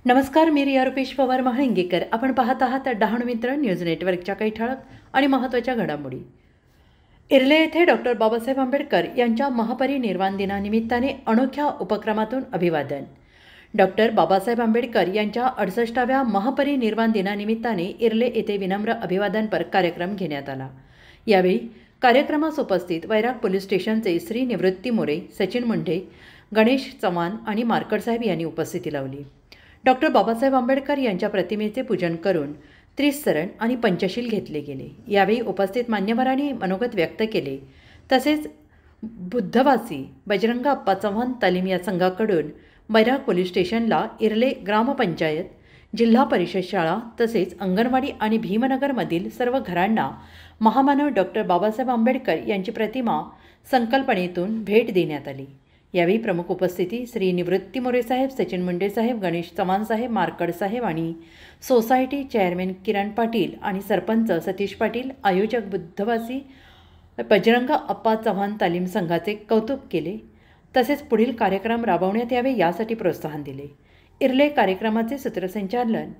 नमस्कार, मी रिया रुपेश पवार महाळिंगेकर. आपण पाहत आहात डहाणू मित्र न्यूज नेटवर्कच्या काही ठळक आणि महत्त्वाच्या घडामोडी. इर्ले येथे डॉक्टर बाबासाहेब आंबेडकर यांच्या महापरिनिर्वाण दिनानिमित्ताने अनोख्या उपक्रमातून अभिवादन. डॉक्टर बाबासाहेब आंबेडकर यांच्या 68व्या महापरिनिर्वाण दिनानिमित्ताने इर्ले येथे विनम्र अभिवादनपर कार्यक्रम घेण्यात आला. यावेळी कार्यक्रमास उपस्थित वैराग पोलीस स्टेशनचे श्री निवृत्ती मोरे, सचिन मुंढे, गणेश चव्हाण आणि मार्कडसाहेब यांनी उपस्थिती लावली. डॉक्टर बाबासाहेब आंबेडकर यांच्या प्रतिमेचे पूजन करून त्रिस्तरण आणि पंचशील घेतले गेले. यावेळी उपस्थित मान्यवरांनी मनोगत व्यक्त केले. तसेच बुद्धवासी बजरंग अप्पा चव्हाण तालीम या संघाकडून वैराग पोलीस स्टेशनला इर्ले ग्रामपंचायत, जिल्हा परिषद शाळा तसेच अंगणवाडी आणि भीमनगरमधील सर्व घरांना महामानव डॉक्टर बाबासाहेब आंबेडकर यांची प्रतिमा संकल्पनेतून भेट देण्यात आली. यावेळी प्रमुख उपस्थिती श्री निवृत्ती मोरेसाहेब, सचिन मुंडेसाहेब, गणेश चव्हाणसाहेब, मार्कडसाहेब आणि सोसायटी चेअरमॅन किरण पाटील आणि सरपंच सतीश पाटील, आयोजक बुद्धवासी बजरंग अप्पा चव्हाण तालीम संघाचे कौतुक केले. तसेच पुढील कार्यक्रम राबवण्यात यावे यासाठी प्रोत्साहन दिले. इर्ले कार्यक्रमाचे सूत्रसंचालन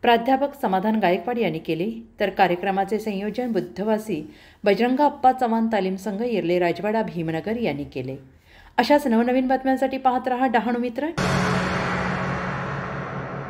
प्राध्यापक समाधान गायकवाड यांनी केले, तर कार्यक्रमाचे संयोजन बुद्धवासी बजरंग अप्पा चव्हाण तालीम संघ इर्ले राजवाडा भीमनगर यांनी केले. अशाच नवनवीन बातम्यांसाठी पाहत रहा डहाणू मित्र.